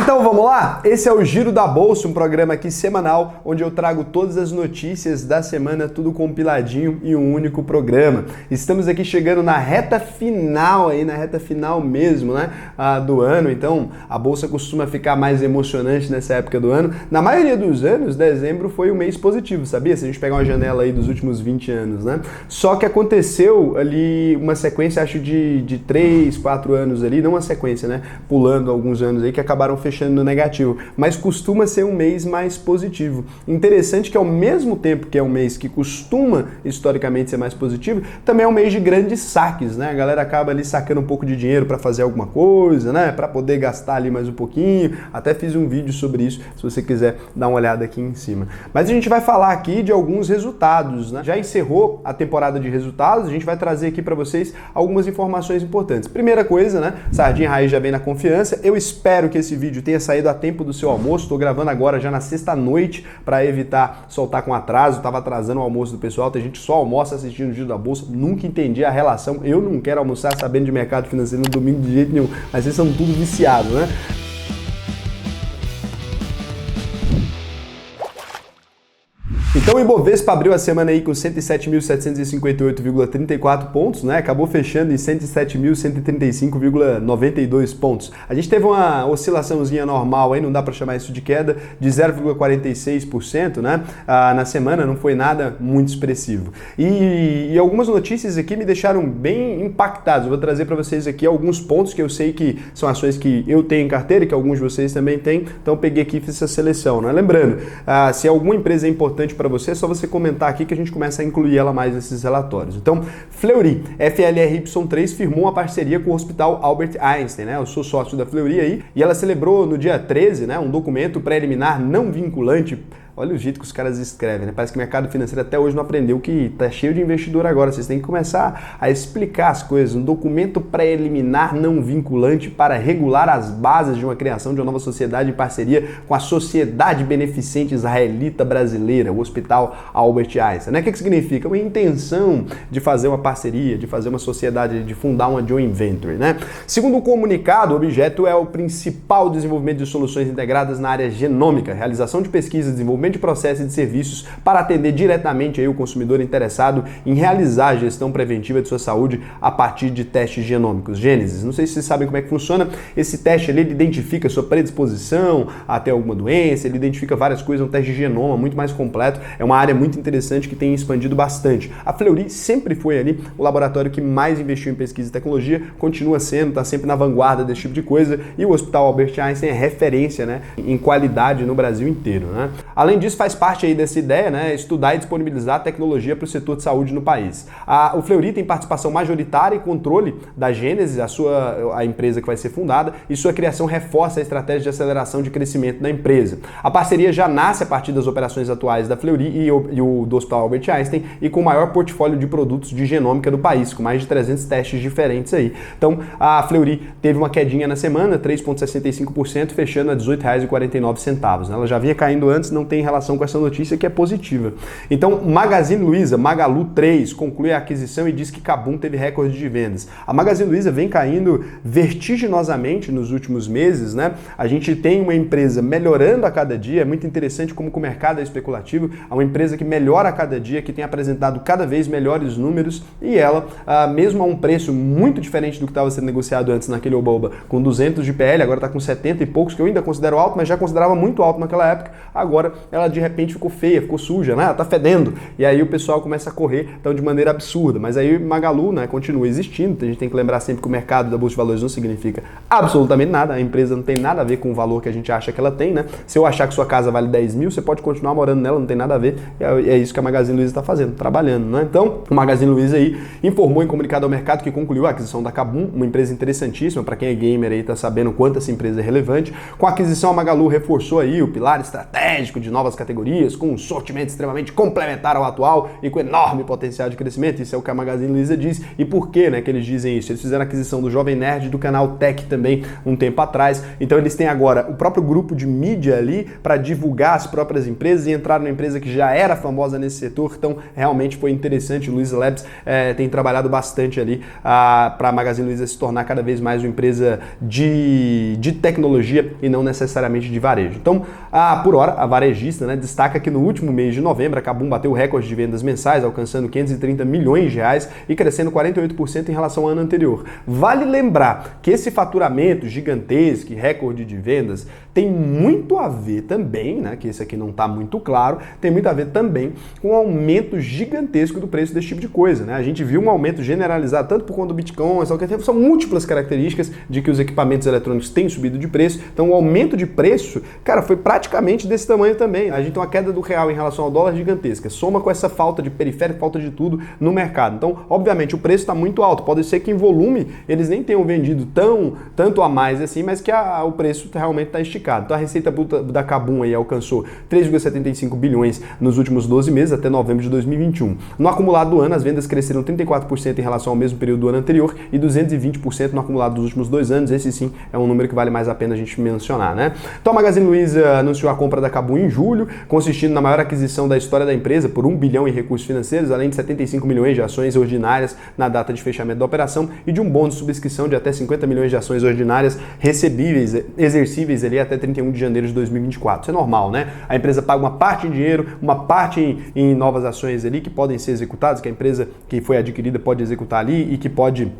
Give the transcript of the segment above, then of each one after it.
Então vamos lá? Esse é o Giro da Bolsa, um programa aqui semanal onde eu trago todas as notícias da semana, tudo compiladinho em um único programa. Estamos aqui chegando na reta final mesmo, né, do ano, então a Bolsa costuma ficar mais emocionante nessa época do ano. Na maioria dos anos, dezembro foi um mês positivo, sabia? Se a gente pegar uma janela aí dos últimos 20 anos, né? Só que aconteceu ali uma sequência, acho de 3, 4 anos ali, não uma sequência, né, pulando alguns anos aí que acabaram fechando no negativo, mas costuma ser um mês mais positivo. Interessante que ao mesmo tempo que é um mês que costuma historicamente ser mais positivo, também é um mês de grandes saques, né? A galera acaba ali sacando um pouco de dinheiro para fazer alguma coisa, né? Para poder gastar ali mais um pouquinho. Até fiz um vídeo sobre isso, se você quiser dar uma olhada aqui em cima. Mas a gente vai falar aqui de alguns resultados, né? Já encerrou a temporada de resultados, a gente vai trazer aqui para vocês algumas informações importantes. Primeira coisa, né? Sardinha Raiz já vem na confiança. Eu espero que esse vídeo tenha saído a tempo do seu almoço. Estou gravando agora já na sexta-noite para evitar soltar com atraso. Estava atrasando o almoço do pessoal. Tem gente que só almoça assistindo o Giro da Bolsa. Nunca entendi a relação. Eu não quero almoçar sabendo de mercado financeiro no domingo de jeito nenhum. Mas vocês são tudo viciados, né? Então o Ibovespa abriu a semana aí com 107.758,34 pontos, né? Acabou fechando em 107.135,92 pontos. A gente teve uma oscilaçãozinha normal aí, não dá para chamar isso de queda, de 0,46%, né? Na semana não foi nada muito expressivo. E algumas notícias aqui me deixaram bem impactados. Eu vou trazer para vocês aqui alguns pontos que eu sei que são ações que eu tenho em carteira e que alguns de vocês também têm. Então eu peguei aqui e fiz essa seleção, né? Lembrando, se alguma empresa é importante para você, é só você comentar aqui que a gente começa a incluir ela mais nesses relatórios. Então, Fleury, FLRY3, firmou uma parceria com o Hospital Albert Einstein, né? Eu sou sócio da Fleury aí, e ela celebrou no dia 13, né, um documento preliminar não vinculante. Olha o jeito que os caras escrevem, né? Parece que o mercado financeiro até hoje não aprendeu que tá cheio de investidor agora. Vocês têm que começar a explicar as coisas. Um documento preliminar não vinculante para regular as bases de uma criação de uma nova sociedade em parceria com a Sociedade Beneficente Israelita Brasileira, o Hospital Albert Einstein. Né? O que significa? Uma intenção de fazer uma parceria, de fazer uma sociedade, de fundar uma joint venture, né? Segundo o comunicado, o objeto é o principal desenvolvimento de soluções integradas na área genômica, realização de pesquisa e desenvolvimento de processos e de serviços para atender diretamente aí o consumidor interessado em realizar a gestão preventiva de sua saúde a partir de testes genômicos. Gênesis, não sei se vocês sabem como é que funciona. Esse teste ali, ele identifica sua predisposição a ter alguma doença, ele identifica várias coisas, um teste de genoma muito mais completo. É uma área muito interessante que tem expandido bastante. A Fleury sempre foi ali o laboratório que mais investiu em pesquisa e tecnologia, continua sendo, está sempre na vanguarda desse tipo de coisa, e o Hospital Albert Einstein é referência, né, em qualidade no Brasil inteiro, né? Além disso, faz parte aí dessa ideia, né, estudar e disponibilizar tecnologia para o setor de saúde no país. O Fleury tem participação majoritária e controle da Gênesis, a empresa que vai ser fundada, e sua criação reforça a estratégia de aceleração de crescimento da empresa. A parceria já nasce a partir das operações atuais da Fleury e do Hospital Albert Einstein, e com o maior portfólio de produtos de genômica do país, com mais de 300 testes diferentes aí. Então, a Fleury teve uma quedinha na semana, 3,65%, fechando a R$ 18,49. Ela já vinha caindo antes, não tem relação com essa notícia que é positiva. Então, Magazine Luiza, Magalu 3, conclui a aquisição e diz que Kabum teve recorde de vendas. A Magazine Luiza vem caindo vertiginosamente nos últimos meses, né? A gente tem uma empresa melhorando a cada dia, é muito interessante como o mercado é especulativo, é uma empresa que melhora a cada dia, que tem apresentado cada vez melhores números, e ela, mesmo a um preço muito diferente do que estava sendo negociado antes naquele oba-oba, com 200 de PL, agora está com 70 e poucos, que eu ainda considero alto, mas já considerava muito alto naquela época, agora ela de repente ficou feia, ficou suja, né? Ela tá fedendo. E aí o pessoal começa a correr, então, de maneira absurda. Mas aí Magalu, né, continua existindo. A gente tem que lembrar sempre que o mercado da Bolsa de Valores não significa absolutamente nada. A empresa não tem nada a ver com o valor que a gente acha que ela tem, né? Se eu achar que sua casa vale 10 mil, você pode continuar morando nela, não tem nada a ver. E é isso que a Magazine Luiza está fazendo, trabalhando, né? Então, o Magazine Luiza aí informou em comunicado ao mercado que concluiu a aquisição da Kabum, uma empresa interessantíssima, para quem é gamer aí tá sabendo quanto essa empresa é relevante. Com a aquisição, a Magalu reforçou aí o pilar estratégico de novos novas categorias, com um sortimento extremamente complementar ao atual e com enorme potencial de crescimento. Isso é o que a Magazine Luiza diz. E por que, né, que eles dizem isso? Eles fizeram a aquisição do Jovem Nerd do canal Tech também um tempo atrás. Então eles têm agora o próprio grupo de mídia ali para divulgar as próprias empresas e entrar numa empresa que já era famosa nesse setor. Então realmente foi interessante. O Luiza Labs tem trabalhado bastante ali para a Magazine Luiza se tornar cada vez mais uma empresa de tecnologia e não necessariamente de varejo. Então, por hora, a varejista, né, destaca que no último mês de novembro a Kabum bateu o recorde de vendas mensais, alcançando 530 milhões de reais e crescendo 48% em relação ao ano anterior. Vale lembrar que esse faturamento gigantesco, recorde de vendas, tem muito a ver também, né, que esse aqui não está muito claro, tem muito a ver também com o aumento gigantesco do preço desse tipo de coisa, né? A gente viu um aumento generalizado tanto por conta do Bitcoin, são múltiplas características de que os equipamentos eletrônicos têm subido de preço. Então o aumento de preço, cara, foi praticamente desse tamanho também. A gente tem uma queda do real em relação ao dólar gigantesca, soma com essa falta de periférico, falta de tudo no mercado. Então, obviamente, o preço está muito alto. Pode ser que em volume eles nem tenham vendido tanto a mais assim, mas que o preço realmente está esticado. Então a receita bruta da Kabum aí alcançou 3,75 bilhões nos últimos 12 meses, até novembro de 2021. No acumulado do ano, as vendas cresceram 34% em relação ao mesmo período do ano anterior e 220% no acumulado dos últimos 2 anos. Esse sim é um número que vale mais a pena a gente mencionar, né? Então a Magazine Luiza anunciou a compra da Kabum em julho, consistindo na maior aquisição da história da empresa por 1 bilhão em recursos financeiros, além de 75 milhões de ações ordinárias na data de fechamento da operação e de um bônus de subscrição de até 50 milhões de ações ordinárias recebíveis, exercíveis ali até 31 de janeiro de 2024. Isso é normal, né? A empresa paga uma parte em dinheiro, uma parte em novas ações ali que podem ser executadas, que a empresa que foi adquirida pode executar ali e que pode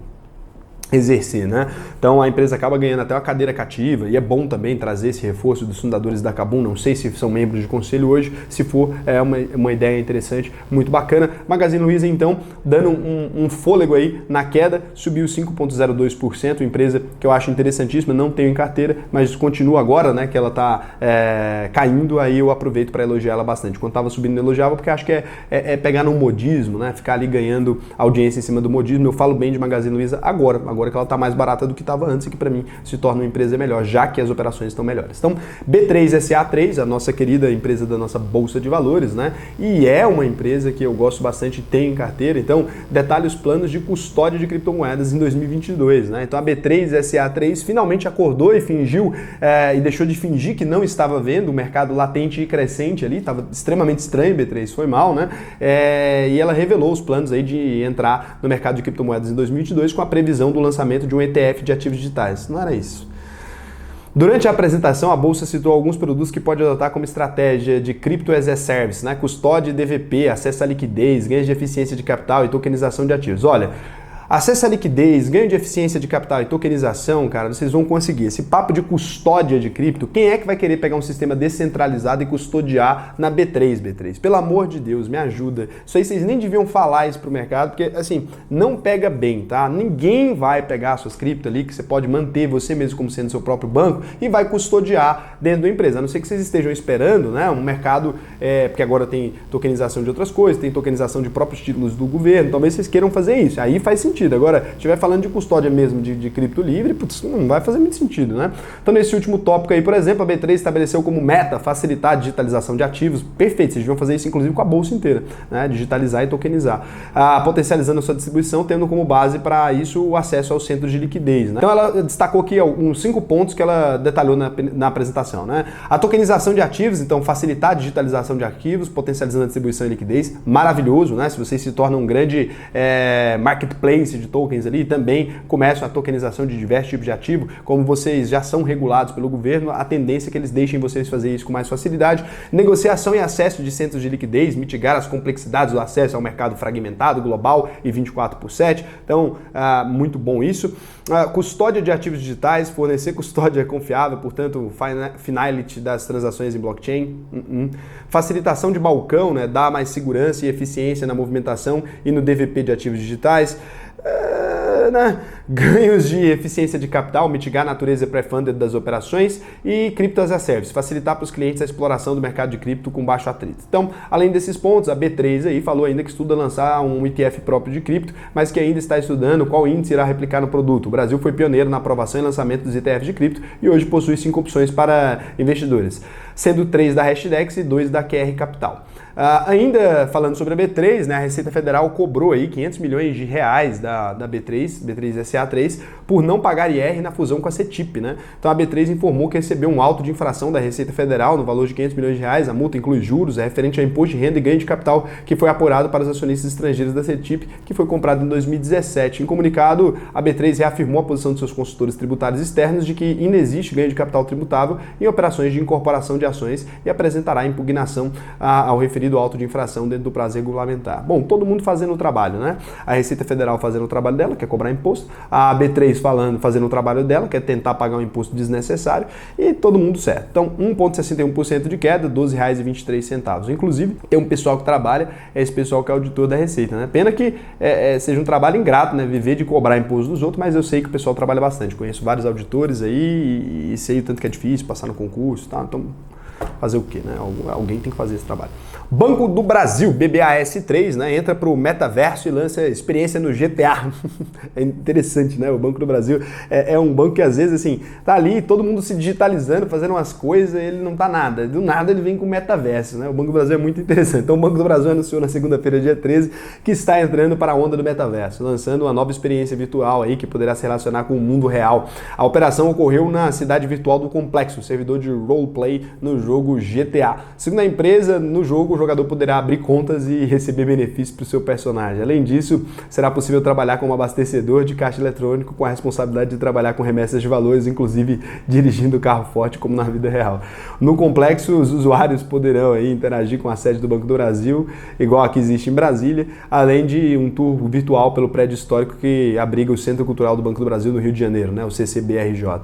exercer, né? Então a empresa acaba ganhando até uma cadeira cativa e é bom também trazer esse reforço dos fundadores da Kabum. Não sei se são membros de conselho hoje, se for, é uma ideia interessante, muito bacana. Magazine Luiza então dando um fôlego aí na queda, subiu 5,02%, empresa que eu acho interessantíssima, não tenho em carteira, mas continua agora, né, que ela tá caindo, aí eu aproveito para elogiar ela bastante. Quando estava subindo eu elogiava porque acho que é pegar no modismo, né, ficar ali ganhando audiência em cima do modismo. Eu falo bem de Magazine Luiza agora que ela está mais barata do que estava antes e que para mim se torna uma empresa melhor, já que as operações estão melhores. Então, B3SA3, a nossa querida empresa da nossa Bolsa de Valores, né? E é uma empresa que eu gosto bastante e tenho em carteira. Então, detalhe os planos de custódia de criptomoedas em 2022, né? Então, a B3SA3 finalmente acordou e fingiu e deixou de fingir que não estava vendo o mercado latente e crescente ali. Estava extremamente estranho, B3, foi mal, né? E ela revelou os planos aí de entrar no mercado de criptomoedas em 2022 com a previsão do lançamento de um ETF de ativos digitais. Não era isso. Durante a apresentação, a Bolsa citou alguns produtos que pode adotar como estratégia de Crypto as a Service, né? Custódia e DVP, acesso à liquidez, ganhos de eficiência de capital e tokenização de ativos. Olha, acesso à liquidez, ganho de eficiência de capital e tokenização, cara, vocês vão conseguir. Esse papo de custódia de cripto, quem é que vai querer pegar um sistema descentralizado e custodiar na B3? Pelo amor de Deus, me ajuda. Isso aí vocês nem deviam falar isso pro mercado, porque, assim, não pega bem, tá? Ninguém vai pegar suas cripto ali, que você pode manter você mesmo como sendo seu próprio banco, e vai custodiar dentro da empresa. A não ser que vocês estejam esperando, né, um mercado, porque agora tem tokenização de outras coisas, tem tokenização de próprios títulos do governo, talvez vocês queiram fazer isso. Aí faz sentido. Agora, se estiver falando de custódia mesmo de cripto livre, putz, não vai fazer muito sentido, né? Então, nesse último tópico aí, por exemplo, a B3 estabeleceu como meta facilitar a digitalização de ativos. Perfeito, vocês deviam fazer isso inclusive com a bolsa inteira, né? Digitalizar e tokenizar. Potencializando a sua distribuição, tendo como base para isso o acesso aos centros de liquidez, né? Então, ela destacou aqui uns 5 pontos que ela detalhou na apresentação, né? A tokenização de ativos, então, facilitar a digitalização de ativos, potencializando a distribuição e liquidez. Maravilhoso, né? Se vocês se tornam um grande marketplace de tokens ali, também começam a tokenização de diversos tipos de ativo. Como vocês já são regulados pelo governo, a tendência é que eles deixem vocês fazer isso com mais facilidade. Negociação e acesso de centros de liquidez, mitigar as complexidades do acesso ao mercado fragmentado, global e 24/7. Então, muito bom isso. Custódia de ativos digitais, fornecer custódia confiável, portanto, finality das transações em blockchain. Facilitação de balcão, né, dar mais segurança e eficiência na movimentação e no DVP de ativos digitais. Né? ganhos de eficiência de capital, mitigar a natureza pré-funded das operações e Crypto as a Service, facilitar para os clientes a exploração do mercado de cripto com baixo atrito. Então, além desses pontos, a B3 aí falou ainda que estuda lançar um ETF próprio de cripto, mas que ainda está estudando qual índice irá replicar no produto. O Brasil foi pioneiro na aprovação e lançamento dos ETFs de cripto e hoje possui 5 opções para investidores, sendo 3 da Hashdex e 2 da QR Capital. Ainda falando sobre a B3, né, a Receita Federal cobrou aí 500 milhões de reais da B3SA3, por não pagar IR na fusão com a CETIP, né? Então a B3 informou que recebeu um auto de infração da Receita Federal no valor de 500 milhões de reais. A multa inclui juros, é referente ao imposto de renda e ganho de capital que foi apurado para os acionistas estrangeiros da CETIP, que foi comprado em 2017. Em comunicado, a B3 reafirmou a posição de seus consultores tributários externos de que inexiste ganho de capital tributável em operações de incorporação de ações e apresentará impugnação ao referido auto de infração dentro do prazo regulamentar. Bom, todo mundo fazendo o trabalho, né? A Receita Federal fazendo o trabalho dela, que é cobrar imposto, a B3 fazendo o trabalho dela, que é tentar pagar um imposto desnecessário, e todo mundo certo. Então, 1,61% de queda, R$ 12,23. Inclusive, tem um pessoal que trabalha, é esse pessoal que é auditor da Receita, né? Pena que seja um trabalho ingrato, né? Viver de cobrar imposto dos outros, mas eu sei que o pessoal trabalha bastante. Conheço vários auditores aí e sei o tanto que é difícil passar no concurso, tá? Então, fazer o quê, né? Alguém tem que fazer esse trabalho. Banco do Brasil, BBAS3, né? Entra para o metaverso e lança experiência no GTA. É interessante, né? O Banco do Brasil é um banco que às vezes, assim, tá ali, todo mundo se digitalizando, fazendo umas coisas, ele não tá nada. Do nada ele vem com o metaverso, né? O Banco do Brasil é muito interessante. Então o Banco do Brasil anunciou na segunda-feira, dia 13, que está entrando para a onda do metaverso, lançando uma nova experiência virtual aí que poderá se relacionar com o mundo real. A operação ocorreu na cidade virtual do Complexo, servidor de roleplay no jogo GTA. Segundo a empresa, no jogo o jogador poderá abrir contas e receber benefícios para o seu personagem. Além disso, será possível trabalhar como abastecedor de caixa eletrônico com a responsabilidade de trabalhar com remessas de valores, inclusive dirigindo carro forte como na vida real. No Complexo, os usuários poderão aí interagir com a sede do Banco do Brasil, igual a que existe em Brasília, além de um tour virtual pelo prédio histórico que abriga o Centro Cultural do Banco do Brasil no Rio de Janeiro, né? O CCBRJ.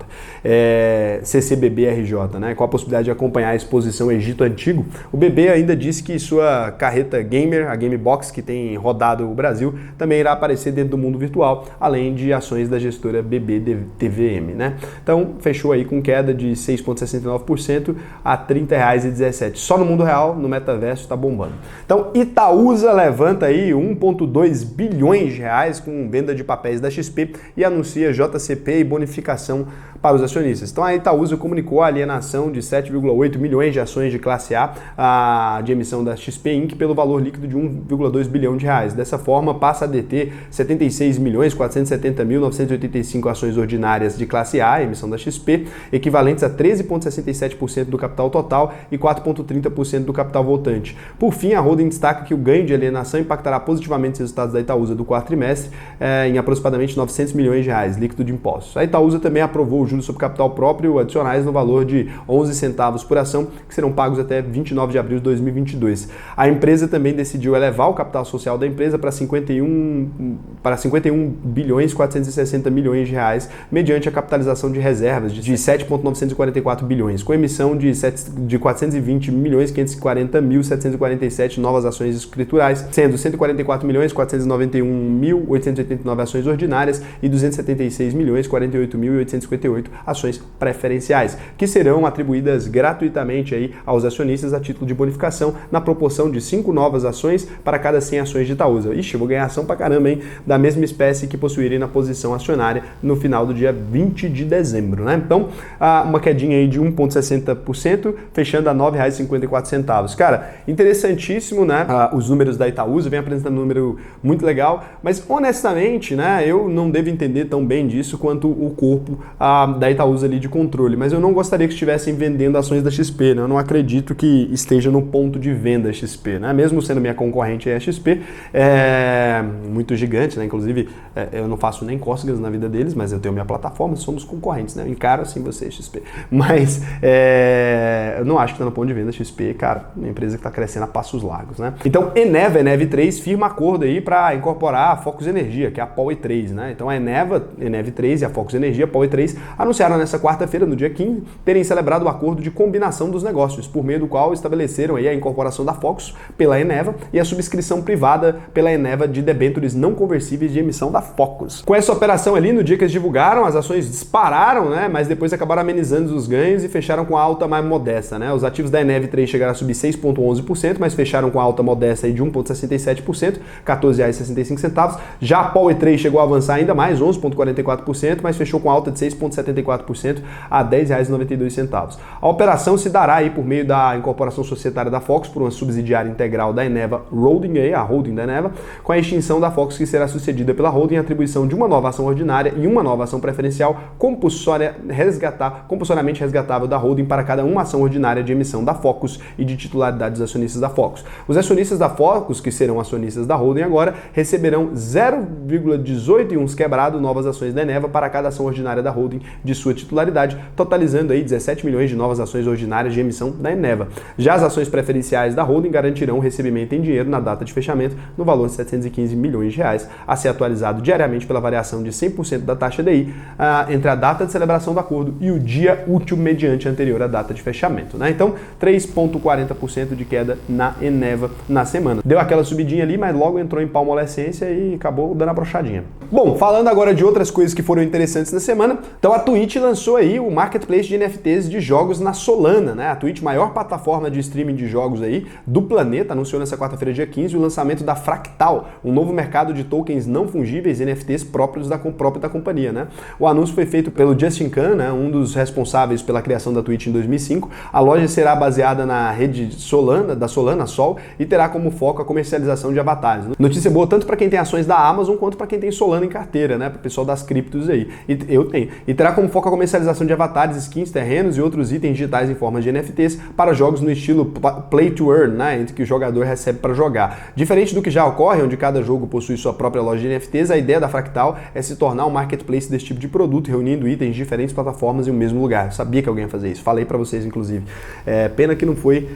CCBBRJ, né? Com a possibilidade de acompanhar a exposição Egito Antigo. O BB ainda disse que sua carreta gamer, a Gamebox, que tem rodado o Brasil, também irá aparecer dentro do mundo virtual, além de ações da gestora BBTVM, né? Então, fechou aí com queda de 6,69% a R$ 30,17. Só no mundo real, no metaverso, está bombando. Então, Itaúsa levanta aí 1,2 bilhões de reais com venda de papéis da XP e anuncia JCP e bonificação para os acionistas. Então, a Itaúsa comunicou a alienação de 7,8 milhões de ações de classe A de emissão da XP Inc. pelo valor líquido de 1,2 bilhão de reais. Dessa forma, passa a deter 76.470.985 ações ordinárias de classe A, emissão da XP, equivalentes a 13,67% do capital total e 4,30% do capital voltante. Por fim, a holding destaca que o ganho de alienação impactará positivamente os resultados da Itaúsa do quarto trimestre em aproximadamente 900 milhões de reais, líquido de impostos. A Itaúsa também aprovou juros sobre capital próprio adicionais no valor de 11 centavos por ação, que serão pagos até 29 de abril de 2022. A empresa também decidiu elevar o capital social da empresa para 51 bilhões 460 milhões de reais, mediante a capitalização de reservas de 7,944 bilhões, com emissão de 420 milhões 540 mil 747 novas ações escriturais, sendo 144 milhões 491 mil 889 ações ordinárias e 276 milhões 48 mil 858 ações preferenciais, que serão atribuídas gratuitamente aí aos acionistas a título de bonificação na proporção de 5 novas ações para cada 100 ações de Itaúsa. Ixi, eu vou ganhar ação pra caramba, hein? Da mesma espécie que possuírem na posição acionária no final do dia 20 de dezembro, né? Então, uma quedinha aí de 1,60%, fechando a R$ 9,54. Cara, interessantíssimo, né? Os números da Itaúsa, vem apresentando um número muito legal, mas honestamente, né, eu não devo entender tão bem disso quanto o corpo da Itaúsa ali de controle, mas eu não gostaria que estivessem vendendo ações da XP, né? Eu não acredito que esteja no ponto de venda XP, né? Mesmo sendo minha concorrente a XP, é muito gigante, né? Inclusive, eu não faço nem cócegas na vida deles, mas eu tenho minha plataforma, somos concorrentes, né? Eu encaro assim você, XP. Mas eu não acho que está no ponto de venda XP, cara, uma empresa que está crescendo a passos largos, né? Então, Eneva3 firma acordo aí para incorporar a Focus Energia, que é a POWER3, né? Então, a Eneva3 e a Focus Energia, POWER3, anunciaram nessa quarta-feira, no dia 15, terem celebrado o acordo de combinação dos negócios, por meio do qual estabeleceram aí a incorporação da Focus pela Eneva e a subscrição privada pela Eneva de debêntures não conversíveis de emissão da Focus. Com essa operação ali, no dia que eles divulgaram, as ações dispararam, né? Mas depois acabaram amenizando os ganhos e fecharam com a alta mais modesta, né? Os ativos da Eneva 3 chegaram a subir 6,11%, mas fecharam com a alta modesta aí de 1,67%, R$ 14,65. Já a Power 3 chegou a avançar ainda mais, 11,44%, mas fechou com alta de 6,74% a R$ 10,92. A operação se dará aí por meio da incorporação societária da Focus por uma subsidiária integral da Eneva Holding, a holding da Eneva, com a extinção da Focus que será sucedida pela holding e a atribuição de uma nova ação ordinária e uma nova ação preferencial compulsoriamente resgatável da holding para cada uma ação ordinária de emissão da Focus e de titularidade dos acionistas da Focus. Os acionistas da Focus, que serão acionistas da holding agora, receberão 0,18 e uns quebrado novas ações da Eneva para cada ação ordinária da holding de sua titularidade, totalizando aí 17 milhões de novas ações ordinárias de emissão da Eneva. Já as ações preferenciais da holding garantirão o recebimento em dinheiro na data de fechamento no valor de 715 milhões de reais, a ser atualizado diariamente pela variação de 100% da taxa DI entre a data de celebração do acordo e o dia útil mediante anterior à data de fechamento, né? Então, 3,40% de queda na Eneva na semana. Deu aquela subidinha ali, mas logo entrou em palmolescência e acabou dando a brochadinha. Bom, falando agora de outras coisas que foram interessantes na semana, então a Twitch lançou aí o marketplace de NFTs de jogos na Solana, né? A Twitch, maior plataforma de streaming de jogos aí do planeta, anunciou nessa quarta-feira, dia 15, o lançamento da Fractal, um novo mercado de tokens não fungíveis, NFTs própria da companhia, né? O anúncio foi feito pelo Justin Kan, né, um dos responsáveis pela criação da Twitch em 2005. A loja será baseada na rede da Solana Sol e terá como foco a comercialização de avatares. Notícia boa tanto para quem tem ações da Amazon quanto para quem tem Solana em carteira, né, para o pessoal das criptos aí. Eu tenho. E terá como foco a comercialização de avatares, skins, terrenos e outros itens digitais em forma de NFTs para jogos no estilo Play to Earn, né, entre que o jogador recebe para jogar. Diferente do que já ocorre, onde cada jogo possui sua própria loja de NFTs, a ideia da Fractal é se tornar um marketplace desse tipo de produto, reunindo itens de diferentes plataformas em um mesmo lugar. Eu sabia que alguém ia fazer isso, falei para vocês inclusive. Pena que não foi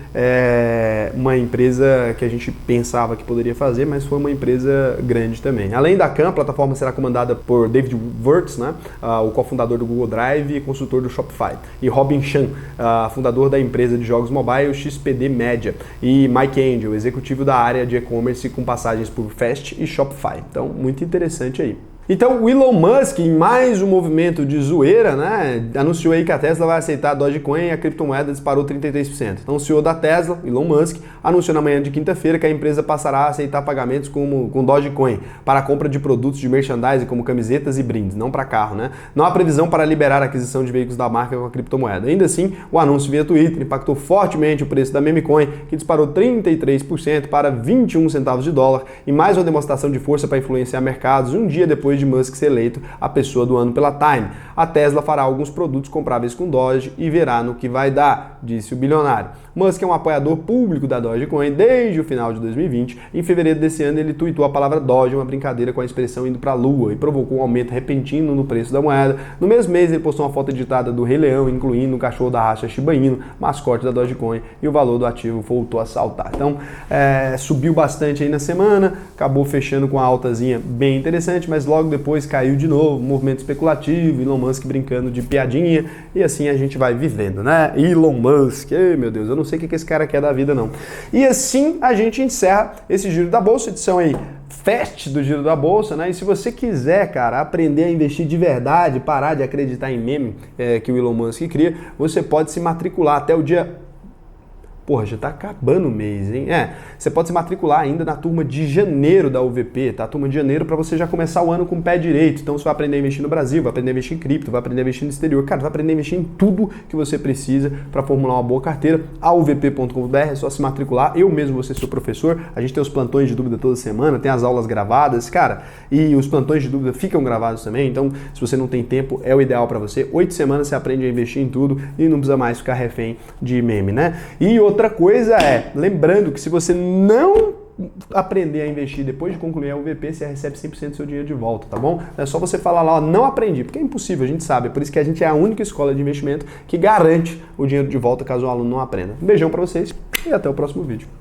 uma empresa que a gente pensava que poderia fazer, mas foi uma empresa grande também. Além da Khan, a plataforma será comandada por David Wirtz, né, o cofundador do Google Drive e consultor do Shopify, e Robin Chan, fundador da empresa de jogos mobile XPD Media, e Mike Angel, executivo da área de e-commerce com passagens por Fast e Shopify. Então, muito interessante aí. Então, o Elon Musk, em mais um movimento de zoeira, né, anunciou aí que a Tesla vai aceitar a Dogecoin e a criptomoeda disparou 33%. Então, o CEO da Tesla, Elon Musk, anunciou na manhã de quinta-feira que a empresa passará a aceitar pagamentos com Dogecoin para a compra de produtos de merchandising como camisetas e brindes, não para carro, né? Não há previsão para liberar a aquisição de veículos da marca com a criptomoeda. Ainda assim, o anúncio via Twitter impactou fortemente o preço da memecoin, que disparou 33% para 21 centavos de dólar, e mais uma demonstração de força para influenciar mercados um dia depois de Musk ser eleito a pessoa do ano pela Time. A Tesla fará alguns produtos compráveis com Doge e verá no que vai dar, disse o bilionário. Musk é um apoiador público da Dogecoin desde o final de 2020. Em fevereiro desse ano, ele tuitou a palavra Doge, uma brincadeira com a expressão indo para a lua, e provocou um aumento repentino no preço da moeda. No mesmo mês, ele postou uma foto editada do Rei Leão, incluindo um cachorro da raça Shiba Inu, mascote da Dogecoin, e o valor do ativo voltou a saltar. Então, subiu bastante aí na semana, acabou fechando com uma altazinha bem interessante, mas logo depois caiu de novo, movimento especulativo, Elon Musk brincando de piadinha, e assim a gente vai vivendo, né? Elon Musk, meu Deus, eu não sei o que esse cara quer da vida não. E assim a gente encerra esse Giro da Bolsa, edição aí fast do Giro da Bolsa, né? E se você quiser, cara, aprender a investir de verdade, parar de acreditar em meme que o Elon Musk cria, você pode se matricular até o dia... Porra, já tá acabando o mês, hein? Você pode se matricular ainda na turma de janeiro da UVP, tá? Turma de janeiro para você já começar o ano com o pé direito. Então você vai aprender a investir no Brasil, vai aprender a investir em cripto, vai aprender a investir no exterior. Cara, vai aprender a investir em tudo que você precisa para formular uma boa carteira. A uvp.com.br, é só se matricular. Eu mesmo vou ser seu professor. A gente tem os plantões de dúvida toda semana, tem as aulas gravadas, cara. E os plantões de dúvida ficam gravados também. Então, se você não tem tempo, é o ideal para você. 8 semanas você aprende a investir em tudo e não precisa mais ficar refém de meme, né? E outra coisa lembrando que se você não aprender a investir depois de concluir a UVP, você recebe 100% do seu dinheiro de volta, tá bom? É só você falar lá, não aprendi, porque é impossível, a gente sabe, é por isso que a gente é a única escola de investimento que garante o dinheiro de volta caso o aluno não aprenda. Um beijão pra vocês e até o próximo vídeo.